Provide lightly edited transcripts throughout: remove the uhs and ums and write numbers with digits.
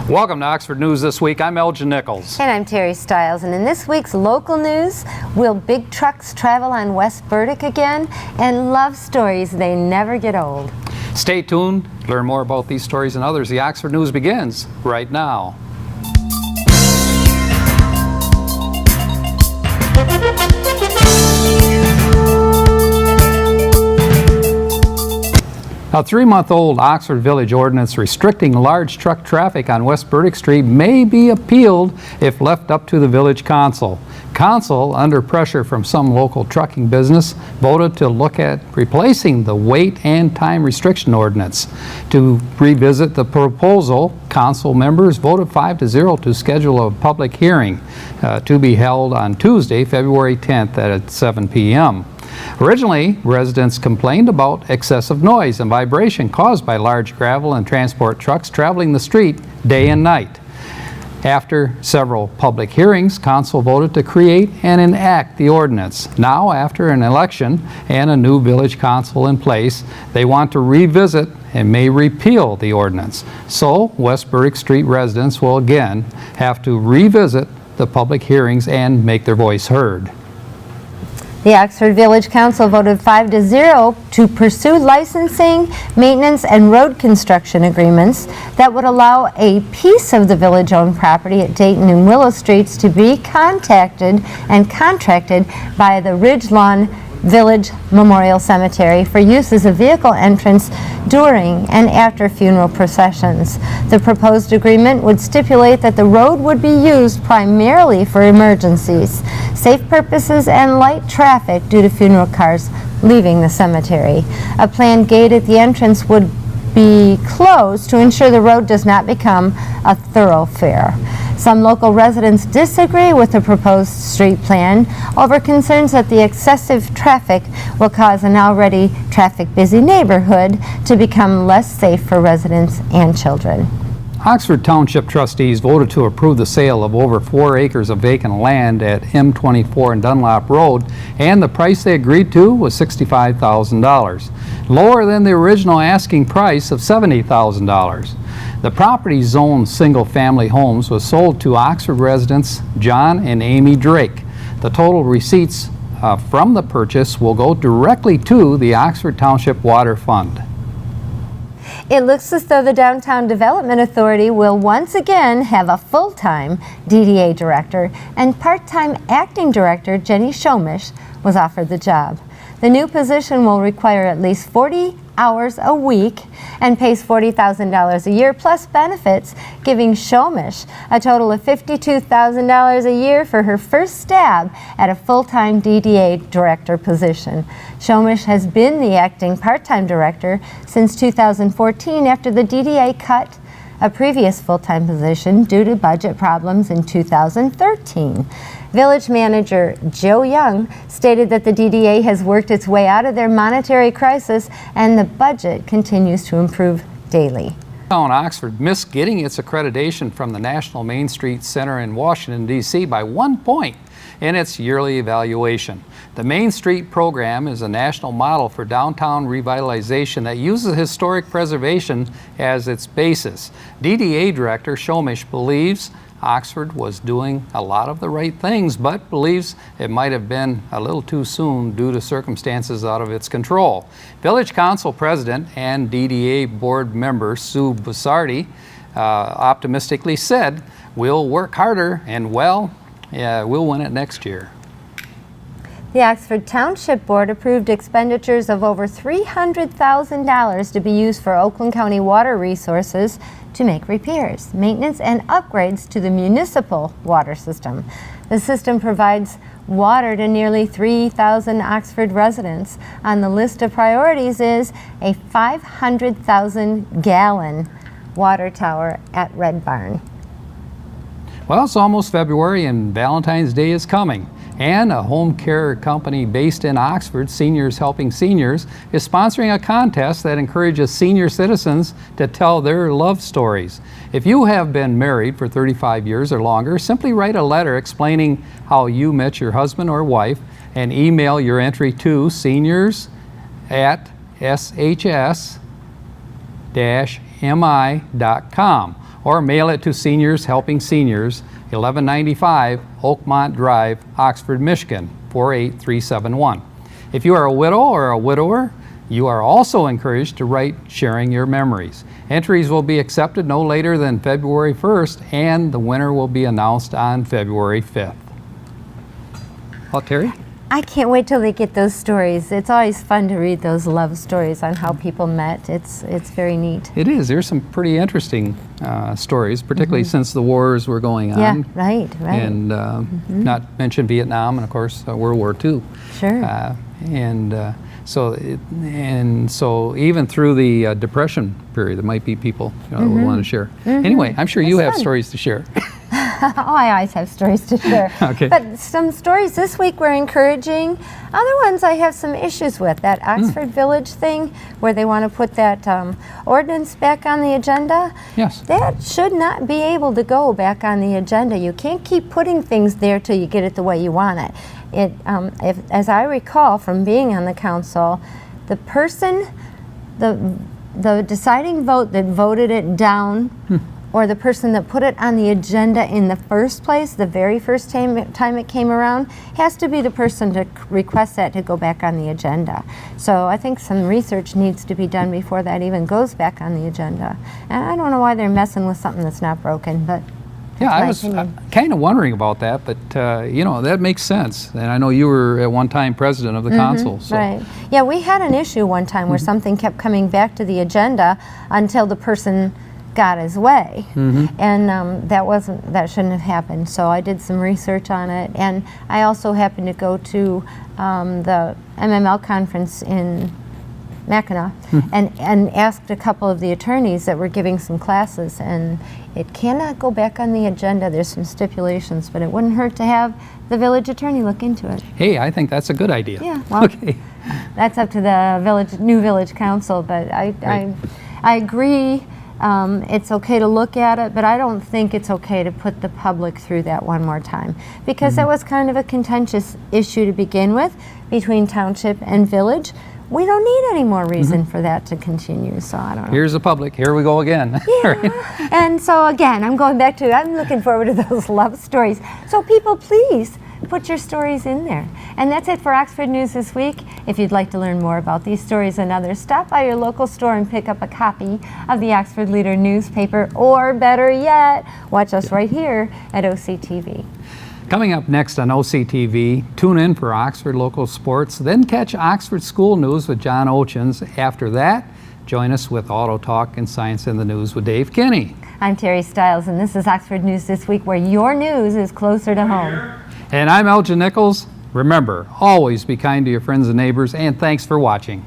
Welcome to Oxford News This Week. I'm Elgin Nichols. And I'm Terry Stiles. And in this week's local news, will big trucks travel on West Burdick again? And love stories, they never get old. Stay tuned. Learn more about these stories and others. The Oxford News begins right now. A 3-month-old Oxford Village ordinance restricting large truck traffic on West Burdick Street may be appealed if left up to the Village Council. Council, under pressure from some local trucking business, voted to look at replacing the weight and time restriction ordinance. To revisit the proposal, council members voted 5-0 to schedule a public hearing to be held on Tuesday, February 10th at 7 p.m. Originally, residents complained about excessive noise and vibration caused by large gravel and transport trucks traveling the street day and night. After several public hearings, council voted to create and enact the ordinance. Now, after an election and a new village council in place, they want to revisit and may repeal the ordinance. So, West Burdick Street residents will again have to revisit the public hearings and make their voice heard. The Oxford Village Council voted 5-0 to pursue licensing, maintenance, and road construction agreements that would allow a piece of the village-owned property at Dayton and Willow Streets to be contacted and contracted by the Ridgelawn Village Memorial Cemetery for use as a vehicle entrance during and after funeral processions. The proposed agreement would stipulate that the road would be used primarily for emergencies, safe purposes, and light traffic due to funeral cars leaving the cemetery. A planned gate at the entrance would be closed to ensure the road does not become a thoroughfare. Some local residents disagree with the proposed street plan over concerns that the excessive traffic will cause an already traffic-busy neighborhood to become less safe for residents and children. Oxford Township trustees voted to approve the sale of over 4 acres of vacant land at M24 and Dunlop Road, and the price they agreed to was $65,000, lower than the original asking price of $70,000. The property zoned single-family homes was sold to Oxford residents John and Amy Drake. The total receipts from the purchase will go directly to the Oxford Township Water Fund. It looks as though the Downtown Development Authority will once again have a full-time DDA director, and part-time acting director Jenny Shomish was offered the job. The new position will require at least 40 hours a week and pays $40,000 a year plus benefits, giving Shomish a total of $52,000 a year for her first stab at a full-time DDA director position. Shomish has been the acting part-time director since 2014 after the DDA cut a previous full-time position due to budget problems in 2013. Village manager Joe Young stated that the DDA has worked its way out of their monetary crisis and the budget continues to improve daily. Oxford missed getting its accreditation from the National Main Street Center in Washington, D.C. by 1 point in its yearly evaluation. The Main Street program is a national model for downtown revitalization that uses historic preservation as its basis. DDA Director Shomish believes Oxford was doing a lot of the right things, but believes it might have been a little too soon due to circumstances out of its control. Village Council President and DDA Board member Sue Bussardi optimistically said, "We'll work harder and we'll win it next year." The Oxford Township Board approved expenditures of over $300,000 to be used for Oakland County Water Resources to make repairs, maintenance, and upgrades to the municipal water system. The system provides water to nearly 3,000 Oxford residents. On the list of priorities is a 500,000-gallon water tower at Red Barn. Well, it's almost February and Valentine's Day is coming. And a home care company based in Oxford, Seniors Helping Seniors, is sponsoring a contest that encourages senior citizens to tell their love stories. If you have been married for 35 years or longer, simply write a letter explaining how you met your husband or wife and email your entry to seniors@shs-mi.com. or mail it to Seniors Helping Seniors, 1195 Oakmont Drive, Oxford, Michigan, 48371. If you are a widow or a widower, you are also encouraged to write sharing your memories. Entries will be accepted no later than February 1st, and the winner will be announced on February 5th. Well, Terry? I can't wait till they get those stories. It's always fun to read those love stories on how people met. It's very neat. It is. There's some pretty interesting stories, particularly since the wars were going on. Yeah, right. And not mention Vietnam and, of course, World War II. Sure. So even through the Depression period, there might be people who want to share. Anyway, I'm sure you have stories to share. Oh, I always have stories to share. Okay. But some stories this week were encouraging. Other ones I have some issues with. That Oxford Village thing where they want to put that ordinance back on the agenda. Yes. That should not be able to go back on the agenda. You can't keep putting things there till you get it the way you want it. As I recall from being on the council, the person, the deciding vote that voted it down, or the person that put it on the agenda in the first place, the very first time it came around, has to be the person to request that to go back on the agenda. So I think some research needs to be done before that even goes back on the agenda. And I don't know why they're messing with something that's not broken, but yeah, I was opinion. kind of wondering about that, but that makes sense. And I know you were at one time president of the council. So. Right. Yeah, we had an issue one time where something kept coming back to the agenda until the person got his way, and that shouldn't have happened. So I did some research on it, and I also happened to go to the MML conference in Mackinac and asked a couple of the attorneys that were giving some classes, and it cannot go back on the agenda. There's some stipulations, but it wouldn't hurt to have the village attorney look into it. Hey, I think that's a good idea. Yeah, well, okay. That's up to the new village council, but I agree. It's okay to look at it, but I don't think it's okay to put the public through that one more time, because that was kind of a contentious issue to begin with between township and village. We don't need any more reason for that to continue, so I don't know. Here's the public. Here we go again. Yeah. And so again, I'm looking forward to those love stories. So people, please put your stories in there. And that's it for Oxford News this week. If you'd like to learn more about these stories and others, stop by your local store and pick up a copy of the Oxford Leader newspaper, or better yet, watch us right here at OCTV. Coming up next on OCTV, tune in for Oxford Local Sports, then catch Oxford School News with John Ochins. After that, join us with Auto Talk and Science in the News with Dave Kenny. I'm Terry Stiles, and this is Oxford News This Week, where your news is closer to home. And I'm Elgin Nichols. Remember, always be kind to your friends and neighbors, and thanks for watching.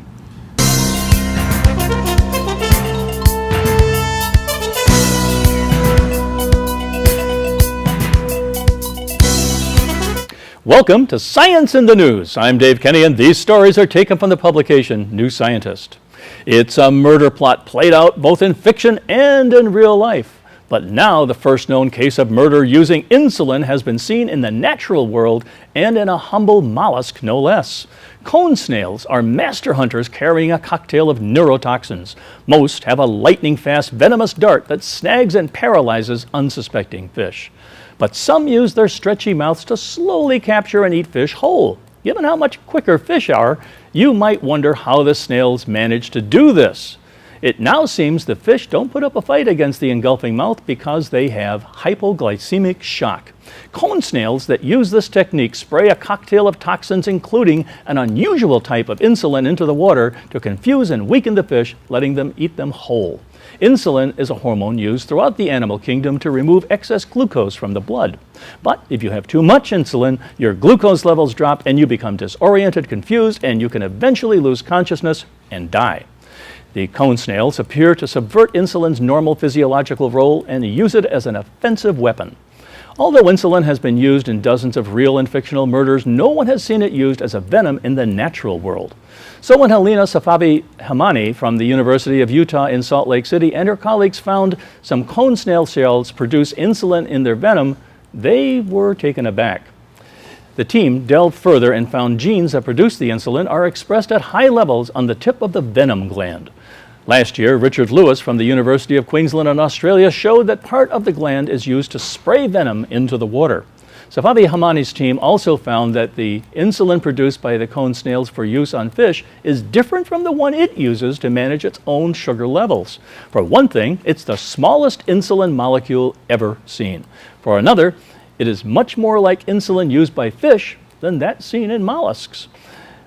Welcome to Science in the News. I'm Dave Kenny, and these stories are taken from the publication New Scientist. It's a murder plot played out both in fiction and in real life. But now the first known case of murder using insulin has been seen in the natural world and in a humble mollusk, no less. Cone snails are master hunters carrying a cocktail of neurotoxins. Most have a lightning-fast venomous dart that snags and paralyzes unsuspecting fish. But some use their stretchy mouths to slowly capture and eat fish whole. Given how much quicker fish are, you might wonder how the snails manage to do this. It now seems the fish don't put up a fight against the engulfing mouth because they have hypoglycemic shock. Cone snails that use this technique spray a cocktail of toxins, including an unusual type of insulin, into the water to confuse and weaken the fish, letting them eat them whole. Insulin is a hormone used throughout the animal kingdom to remove excess glucose from the blood. But if you have too much insulin, your glucose levels drop and you become disoriented, confused, and you can eventually lose consciousness and die. The cone snails appear to subvert insulin's normal physiological role and use it as an offensive weapon. Although insulin has been used in dozens of real and fictional murders, no one has seen it used as a venom in the natural world. So when Helena Safavi-Hamani from the University of Utah in Salt Lake City and her colleagues found some cone snail shells produce insulin in their venom, they were taken aback. The team delved further and found genes that produce the insulin are expressed at high levels on the tip of the venom gland. Last year, Richard Lewis from the University of Queensland in Australia showed that part of the gland is used to spray venom into the water. Safavi Hamani's team also found that the insulin produced by the cone snails for use on fish is different from the one it uses to manage its own sugar levels. For one thing, it's the smallest insulin molecule ever seen. For another, it is much more like insulin used by fish than that seen in mollusks.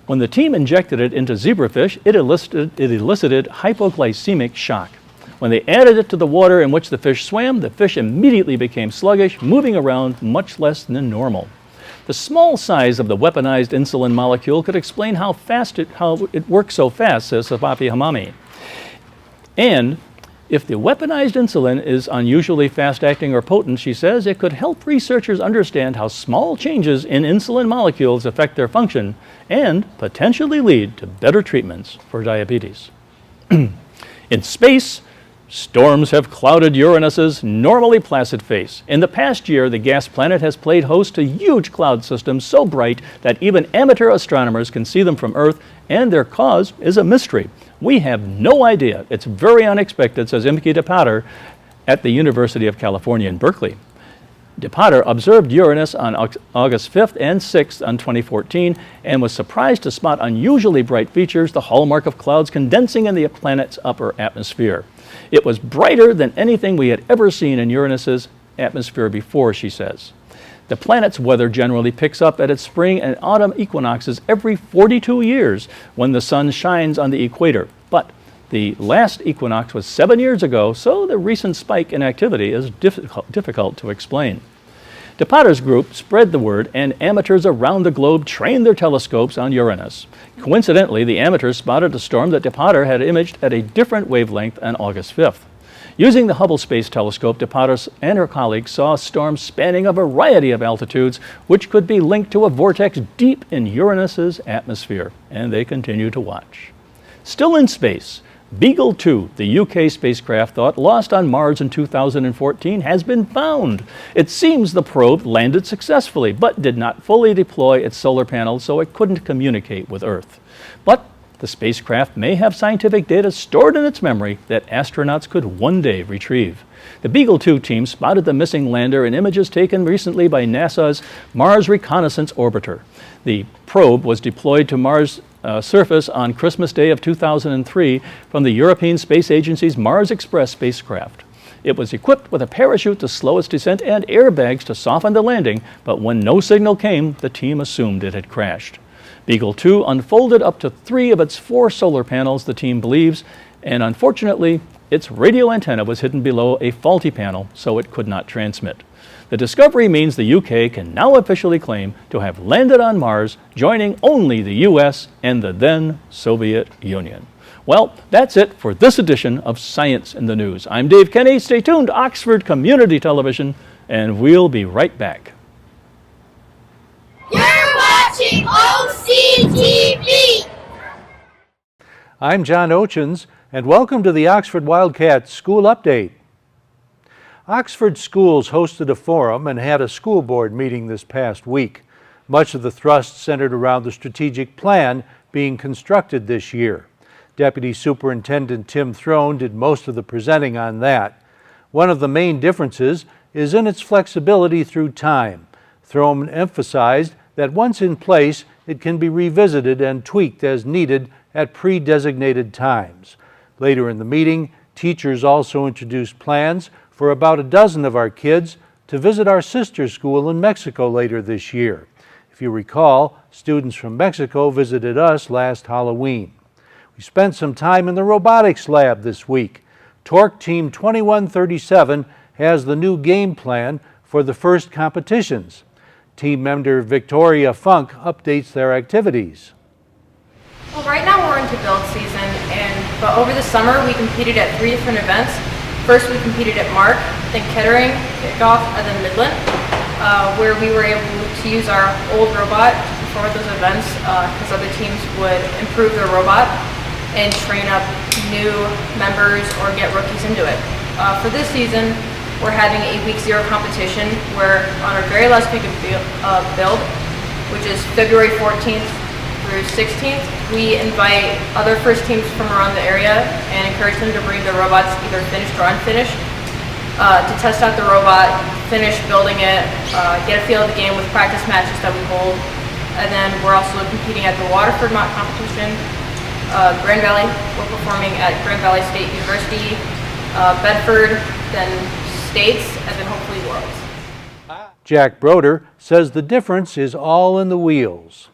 When the team injected it into zebrafish, it elicited hypoglycemic shock. When they added it to the water in which the fish swam, the fish immediately became sluggish, moving around much less than normal. The small size of the weaponized insulin molecule could explain how it works so fast, says Safavi Hamami. And if the weaponized insulin is unusually fast-acting or potent, she says, it could help researchers understand how small changes in insulin molecules affect their function and potentially lead to better treatments for diabetes. In space, storms have clouded Uranus's normally placid face. In the past year, the gas planet has played host to huge cloud systems so bright that even amateur astronomers can see them from Earth, and their cause is a mystery. We have no idea. It's very unexpected, says Imke de Pater at the University of California in Berkeley. De Pater observed Uranus on August 5th and 6th on 2014 and was surprised to spot unusually bright features, the hallmark of clouds condensing in the planet's upper atmosphere. It was brighter than anything we had ever seen in Uranus's atmosphere before, she says. The planet's weather generally picks up at its spring and autumn equinoxes every 42 years when the sun shines on the equator. But the last equinox was 7 years ago, so the recent spike in activity is difficult to explain. De Pater's group spread the word, and amateurs around the globe trained their telescopes on Uranus. Coincidentally, the amateurs spotted a storm that De Pater had imaged at a different wavelength on August 5th. Using the Hubble Space Telescope, De Pater and her colleagues saw storms spanning a variety of altitudes, which could be linked to a vortex deep in Uranus's atmosphere, and they continue to watch. Still in space, Beagle 2, the UK spacecraft thought lost on Mars in 2014, has been found. It seems the probe landed successfully, but did not fully deploy its solar panels, so it couldn't communicate with Earth. But the spacecraft may have scientific data stored in its memory that astronauts could one day retrieve. The Beagle 2 team spotted the missing lander in images taken recently by NASA's Mars Reconnaissance Orbiter. The probe was deployed to Mars' surface on Christmas Day of 2003 from the European Space Agency's Mars Express spacecraft. It was equipped with a parachute to slow its descent and airbags to soften the landing, but when no signal came, the team assumed it had crashed. Beagle 2 unfolded up to 3 of its 4 solar panels, the team believes, and unfortunately, its radio antenna was hidden below a faulty panel, so it could not transmit. The discovery means the UK can now officially claim to have landed on Mars, joining only the US and the then Soviet Union. Well, that's it for this edition of Science in the News. I'm Dave Kenny. Stay tuned to Oxford Community Television, and we'll be right back. You're watching OCTV! I'm John Ochins, and welcome to the Oxford Wildcats School Update. Oxford schools hosted a forum and had a school board meeting this past week. Much of the thrust centered around the strategic plan being constructed this year. Deputy Superintendent Tim Throne did most of the presenting on that. One of the main differences is in its flexibility through time. Throne emphasized that once in place, it can be revisited and tweaked as needed at pre-designated times. Later in the meeting, teachers also introduced plans for about a dozen of our kids to visit our sister school in Mexico later this year. If you recall, students from Mexico visited us last Halloween. We spent some time in the robotics lab this week. Torque Team 2137 has the new game plan for the first competitions. Team member Victoria Funk updates their activities. Well, right now we're into build season, but over the summer we competed at 3 different events. First we competed at Mark, then Kettering, Kickoff, and then Midland, where we were able to use our old robot to perform at those events because other teams would improve their robot and train up new members or get rookies into it. For this season, we're having a week 0 competition where on our very last week of build, which is February 14th through 16th, we invite other first teams from around the area and encourage them to bring their robots either finished or unfinished to test out the robot, finish building it, get a feel of the game with practice matches that we hold. And then we're also competing at the Waterford Mock Competition, Grand Valley. We're performing at Grand Valley State University, Bedford, then States, and then hopefully Worlds. Jack Broder says the difference is all in the wheels.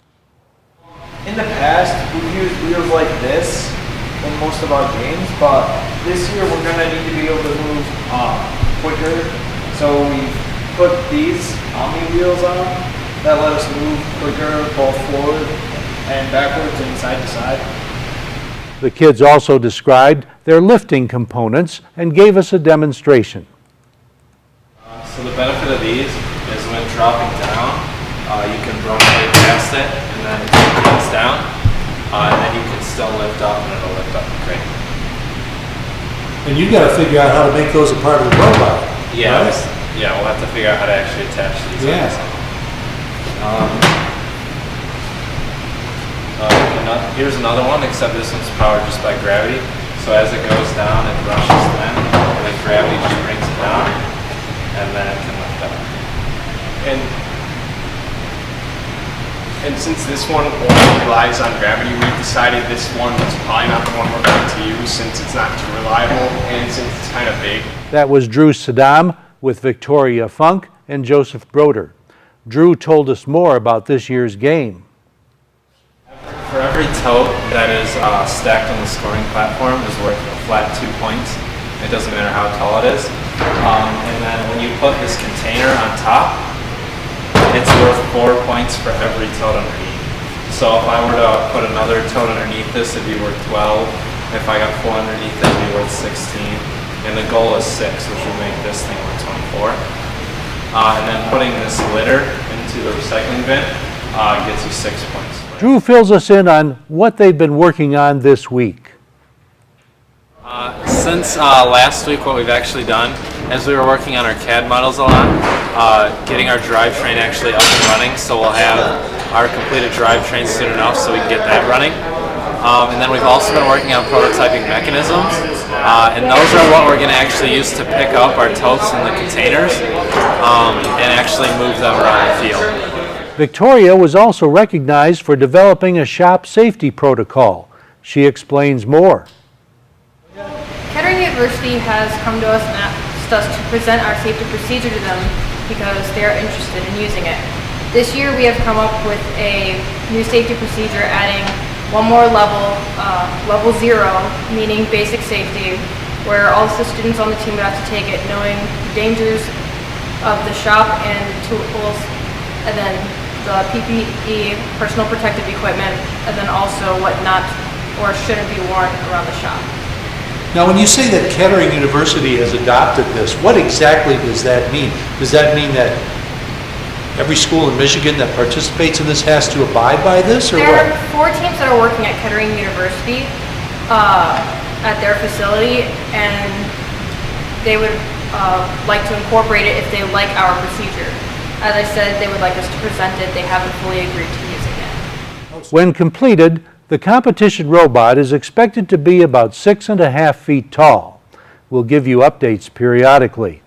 In the past, we've used wheels like this in most of our games, but this year we're going to need to be able to move quicker. So we put these Omni wheels on that let us move quicker both forward and backwards and side to side. The kids also described their lifting components and gave us a demonstration. So the benefit of these is when dropping down, you can rotate past it and then it goes down, and then you can still lift up and it'll lift up the crate. And you got to figure out how to make those a part of the robot. Yeah, right? yeah, we'll have to figure out how to actually attach these. Yeah. Here's another one, except this one's powered just by gravity. So as it goes down, it rushes then, and then gravity just brings it down, and then it can lift up. And since this one only relies on gravity, we've decided this one is probably not the one we're going to use since it's not too reliable and since it's kind of big. That was Drew Saddam with Victoria Funk and Joseph Broder. Drew told us more about this year's game. For every tote that is stacked on the scoring platform is worth a flat 2 points. It doesn't matter how tall it is. And then when you put this container on top, it's worth 4 points for every tote underneath. So if I were to put another tote underneath this, it'd be worth 12. If I got 4 underneath it, it'd be worth 16. And the goal is 6, which would make this thing worth 24. And then putting this litter into the recycling bin gets you 6 points. Drew fills us in on what they've been working on this week. Since last week, what we've actually done is we were working on our CAD models a lot, getting our drivetrain actually up and running, so we'll have our completed drivetrain soon enough so we can get that running. And then we've also been working on prototyping mechanisms, and those are what we're going to actually use to pick up our totes in the containers and actually move them around the field. Victoria was also recognized for developing a shop safety protocol. She explains more. Kettering University has come to us and asked us to present our safety procedure to them because they are interested in using it. This year we have come up with a new safety procedure adding one more level, level 0, meaning basic safety, where all the students on the team would have to take it knowing the dangers of the shop and the tools, and then the PPE, personal protective equipment, and then also what not or shouldn't be worn around the shop. Now, when you say that Kettering University has adopted this, what exactly does that mean? Does that mean that every school in Michigan that participates in this has to abide by this, or there what? There are 4 teams that are working at Kettering University at their facility, and they would like to incorporate it if they like our procedure. As I said, they would like us to present it. They haven't fully agreed to using it. When completed, the competition robot is expected to be about 6.5 feet tall. We'll give you updates periodically.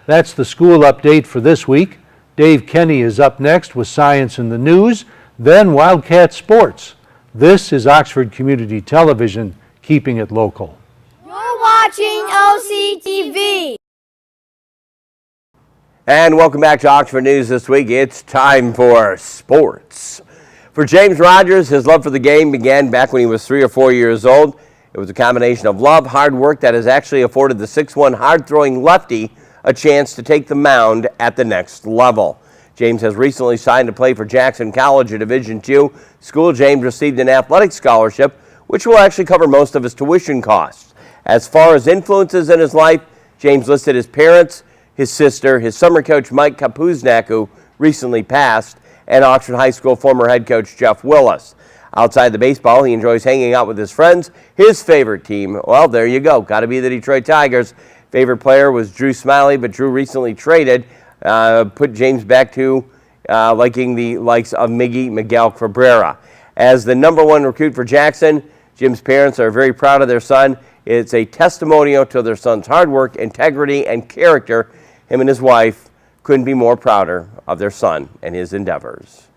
That's the school update for this week. Dave Kenny is up next with Science in the News, then Wildcat Sports. This is Oxford Community Television, keeping it local. You're watching OCTV. And welcome back to Oxford News this week. It's time for sports. For James Rogers, his love for the game began back when he was 3 or 4 years old. It was a combination of love, hard work that has actually afforded the 6'1" hard-throwing lefty a chance to take the mound at the next level. James has recently signed to play for Jackson College, a Division II school. James received an athletic scholarship, which will actually cover most of his tuition costs. As far as influences in his life, James listed his parents, his sister, his summer coach Mike Kapuznak, who recently passed, and Oxford High School former head coach Jeff Willis. Outside the baseball, he enjoys hanging out with his friends. His favorite team, well, there you go, got to be the Detroit Tigers. Favorite player was Drew Smiley, but Drew recently traded, put James back to liking the likes of Miguel Cabrera. As the #1 recruit for Jackson, Jim's parents are very proud of their son. It's a testimonial to their son's hard work, integrity, and character. Him and his wife couldn't be more prouder of their son and his endeavors.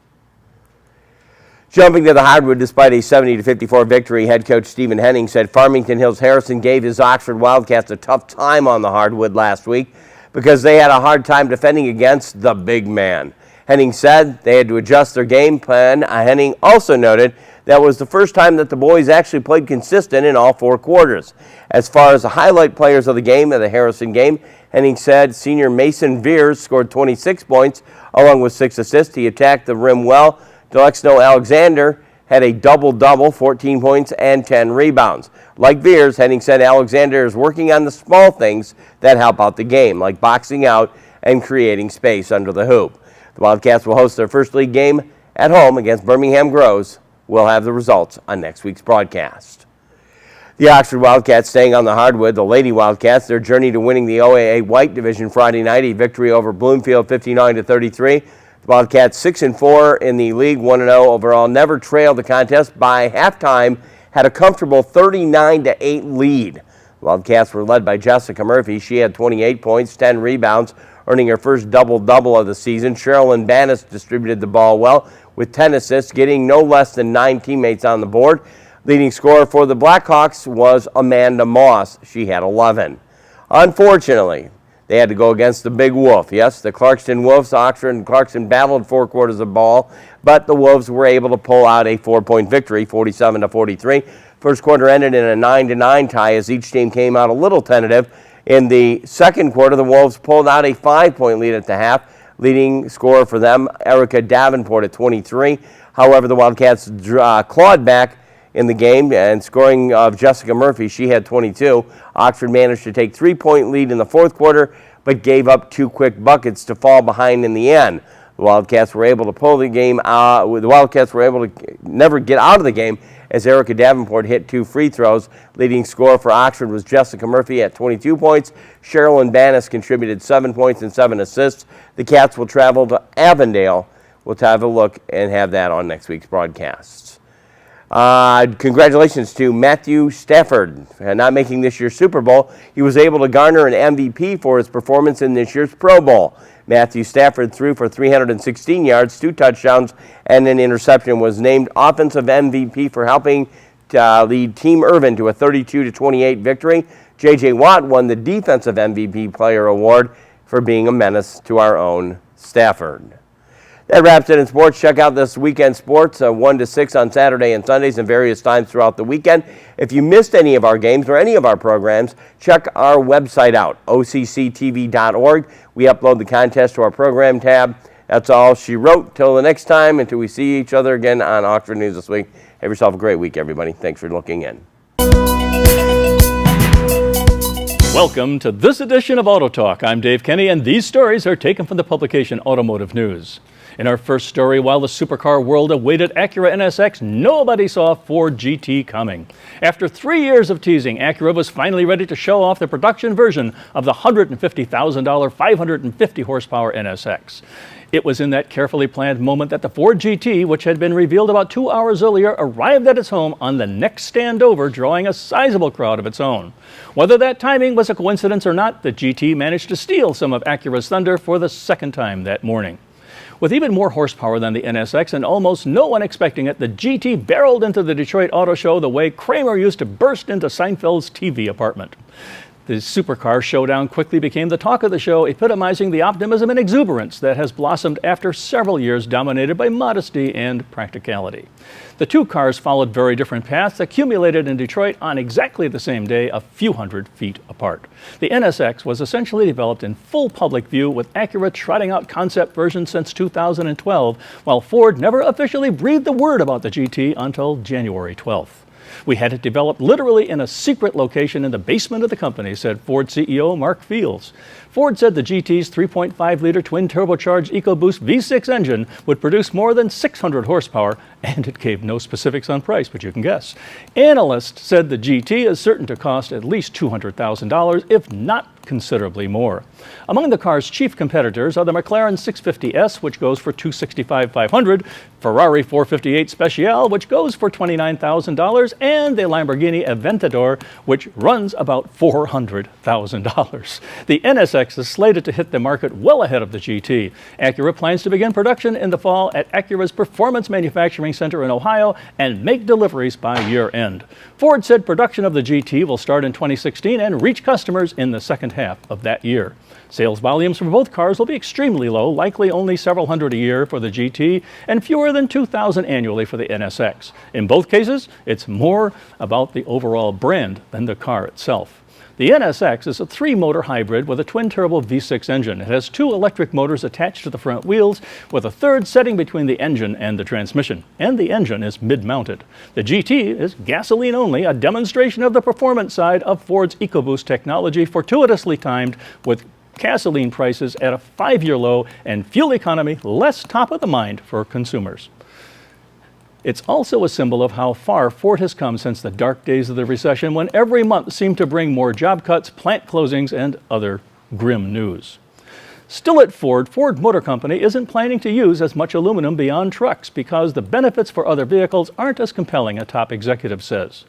Jumping to the hardwood, despite a 70-54 victory, head coach Stephen Henning said Farmington Hills Harrison gave his Oxford Wildcats a tough time on the hardwood last week because they had a hard time defending against the big man. Henning said they had to adjust their game plan. Henning also noted that was the first time that the boys actually played consistent in all 4 quarters. As far as the highlight players of the game, of the Harrison game, Henning said senior Mason Veers scored 26 points along with 6 assists. He attacked the rim well. Delexno Alexander had a double-double, 14 points and 10 rebounds. Like Veers, Henning said Alexander is working on the small things that help out the game, like boxing out and creating space under the hoop. The Wildcats will host their first league game at home against Birmingham Groves. We'll have the results on next week's broadcast. The Oxford Wildcats staying on the hardwood. The Lady Wildcats, their journey to winning the OAA White Division Friday night, a victory over Bloomfield 59-33. The Wildcats 6-4 in the league, 1-0 overall, never trailed the contest. By halftime, had a comfortable 39-8 lead. The Wildcats were led by Jessica Murphy. She had 28 points, 10 rebounds, earning her first double-double of the season. Sherilyn Bannis distributed the ball well with 10 assists, getting no less than 9 teammates on the board. Leading scorer for the Blackhawks was Amanda Moss. She had 11. Unfortunately, they had to go against the Big Wolf. Yes, the Clarkston Wolves. Oxford and Clarkston battled 4 quarters of ball, but the Wolves were able to pull out a 4-point victory, 47-43. First quarter ended in a 9-9 tie as each team came out a little tentative. In the second quarter, the Wolves pulled out a 5-point lead at the half. Leading scorer for them, Erica Davenport at 23. However, the Wildcats clawed back in the game, and scoring of Jessica Murphy, she had 22. Oxford managed to take 3-point lead in the fourth quarter, but gave up 2 quick buckets to fall behind in the end. The Wildcats were able to pull the game out. The Wildcats were able to never get out of the game as Erica Davenport hit 2 free throws. Leading scorer for Oxford was Jessica Murphy at 22 points. Sherilyn Bannis contributed 7 points and 7 assists. The Cats will travel to Avondale. We'll have a look and have that on next week's broadcasts. Congratulations to Matthew Stafford for not making this year's Super Bowl. He was able to garner an MVP for his performance in this year's Pro Bowl. Matthew Stafford threw for 316 yards, 2 touchdowns, and an interception. Was named Offensive MVP for helping lead Team Irvin to a 32-28 victory. J.J. Watt won the Defensive MVP Player Award for being a menace to our own Stafford. That wraps it in sports. Check out this weekend sports 1 to 6 on Saturday and Sundays and various times throughout the weekend. If you missed any of our games or any of our programs, check our website out, OCCTV.org. We upload the contest to our program tab. That's all she wrote. Till the next time, until we see each other again on Oxford News This Week. Have yourself a great week, everybody. Thanks for looking in. Welcome to this edition of Auto Talk. I'm Dave Kenny, and these stories are taken from the publication Automotive News. In our first story, while the supercar world awaited Acura NSX, nobody saw Ford GT coming. After 3 years of teasing, Acura was finally ready to show off the production version of the $150,000 550 horsepower NSX. It was in that carefully planned moment that the Ford GT, which had been revealed about 2 hours earlier, arrived at its home on the next stand over, drawing a sizable crowd of its own. Whether that timing was a coincidence or not, the GT managed to steal some of Acura's thunder for the second time that morning. With even more horsepower than the NSX and almost no one expecting it, the GT barreled into the Detroit Auto Show the way Kramer used to burst into Seinfeld's TV apartment. The supercar showdown quickly became the talk of the show, epitomizing the optimism and exuberance that has blossomed after several years dominated by modesty and practicality. The 2 cars followed very different paths, accumulated in Detroit on exactly the same day, a few hundred feet apart. The NSX was essentially developed in full public view, with Acura trotting out concept versions since 2012, while Ford never officially breathed a word about the GT until January 12th. We had it developed literally in a secret location in the basement of the company, said Ford CEO Mark Fields. Ford said the GT's 3.5-liter twin-turbocharged EcoBoost V6 engine would produce more than 600 horsepower, and it gave no specifics on price, but you can guess. Analysts said the GT is certain to cost at least $200,000, if not considerably more. Among the car's chief competitors are the McLaren 650S, which goes for $265,500, Ferrari 458 Speciale, which goes for $29,000, and the Lamborghini Aventador, which runs about $400,000. The NSX is slated to hit the market well ahead of the GT. Acura plans to begin production in the fall at Acura's Performance Manufacturing Center in Ohio and make deliveries by year-end. Ford said production of the GT will start in 2016 and reach customers in the second half of that year. Sales volumes for both cars will be extremely low, likely only several hundred a year for the GT and fewer than 2,000 annually for the NSX. In both cases, it's more about the overall brand than the car itself. The NSX is a 3-motor hybrid with a twin-turbo V6 engine. It has 2 electric motors attached to the front wheels, with a third setting between the engine and the transmission, and the engine is mid-mounted. The GT is gasoline only, a demonstration of the performance side of Ford's EcoBoost technology, fortuitously timed with gasoline prices at a 5-year low and fuel economy less top of the mind for consumers. It's also a symbol of how far Ford has come since the dark days of the recession, when every month seemed to bring more job cuts, plant closings, and other grim news. Still at Ford, Ford Motor Company isn't planning to use as much aluminum beyond trucks because the benefits for other vehicles aren't as compelling, a top executive says.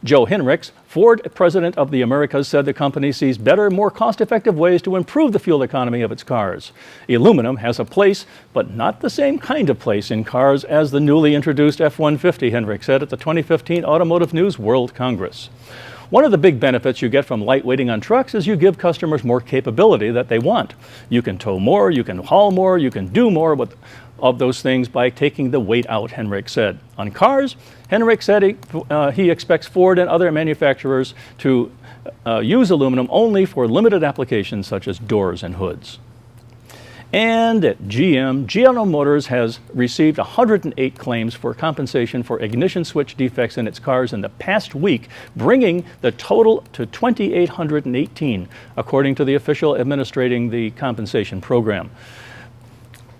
Joe Hinrichs, Ford president of the Americas, said the company sees better, more cost-effective ways to improve the fuel economy of its cars. Aluminum has a place, but not the same kind of place in cars as the newly introduced F-150, Hinrichs said at the 2015 Automotive News World Congress. One of the big benefits you get from lightweighting on trucks is you give customers more capability that they want. You can tow more, you can haul more, you can do more of those things by taking the weight out, Hinrichs said. On cars, Hinrichs said he expects Ford and other manufacturers to use aluminum only for limited applications such as doors and hoods. And at GM, General Motors has received 108 claims for compensation for ignition switch defects in its cars in the past week, bringing the total to 2,818, according to the official administrating the compensation program.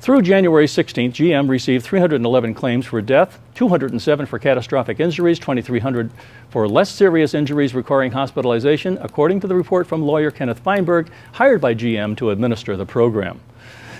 Through January 16th, GM received 311 claims for death, 207 for catastrophic injuries, 2,300 for less serious injuries requiring hospitalization, according to the report from lawyer Kenneth Feinberg, hired by GM to administer the program.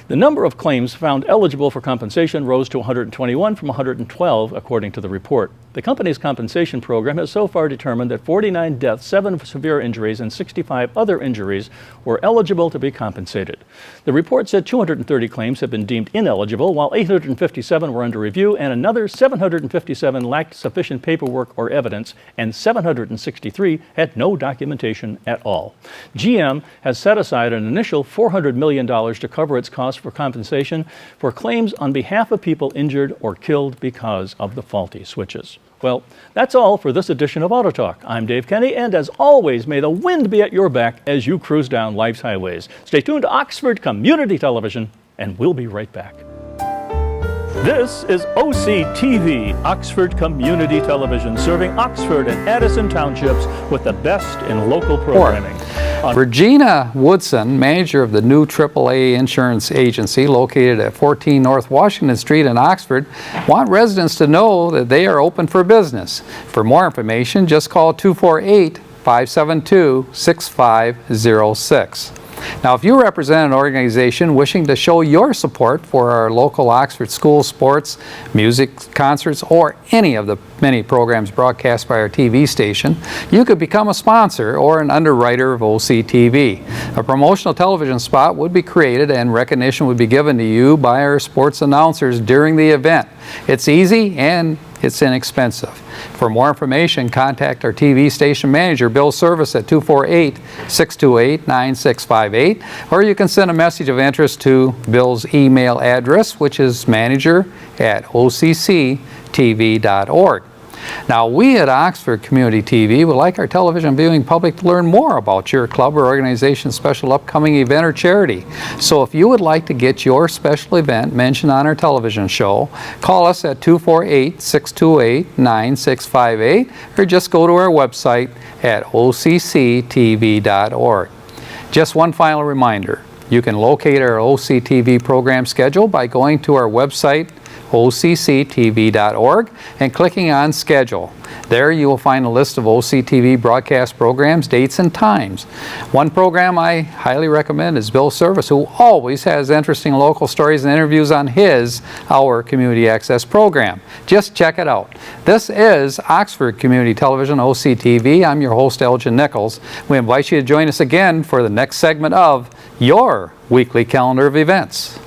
The number of claims found eligible for compensation rose to 121 from 112, according to the report. The company's compensation program has so far determined that 49 deaths, 7 severe injuries, and 65 other injuries were eligible to be compensated. The report said 230 claims have been deemed ineligible, while 857 were under review, and another 757 lacked sufficient paperwork or evidence, and 763 had no documentation at all. GM has set aside an initial $400 million to cover its costs for compensation for claims on behalf of people injured or killed because of the faulty switches. Well, that's all for this edition of Auto Talk. I'm Dave Kenny, and as always, may the wind be at your back as you cruise down life's highways. Stay tuned to Oxford Community Television, and we'll be right back. This is OCTV, Oxford Community Television, serving Oxford and Addison Townships with the best in local programming. Regina Woodson, manager of the new AAA insurance agency located at 14 North Washington Street in Oxford, want residents to know that they are open for business. For more information, just call 248-572-6506. Now, if you represent an organization wishing to show your support for our local Oxford school sports, music, concerts, or any of the many programs broadcast by our TV station, you could become a sponsor or an underwriter of OCTV. A promotional television spot would be created and recognition would be given to you by our sports announcers during the event. It's easy and it's inexpensive. For more information, contact our TV station manager, Bill Service, at 248-628-9658, or you can send a message of interest to Bill's email address, which is manager@occtv.org. Now, we at Oxford Community TV would like our television viewing public to learn more about your club or organization's special upcoming event or charity. So if you would like to get your special event mentioned on our television show, call us at 248-628-9658 or just go to our website at occtv.org. Just one final reminder, you can locate our OCTV program schedule by going to our website, OCCTV.org, and clicking on Schedule. There you will find a list of OCTV broadcast programs, dates, and times. One program I highly recommend is Bill Service, who always has interesting local stories and interviews on his Our Community Access program. Just check it out. This is Oxford Community Television, OCTV. I'm your host, Elgin Nichols. We invite you to join us again for the next segment of your weekly calendar of events.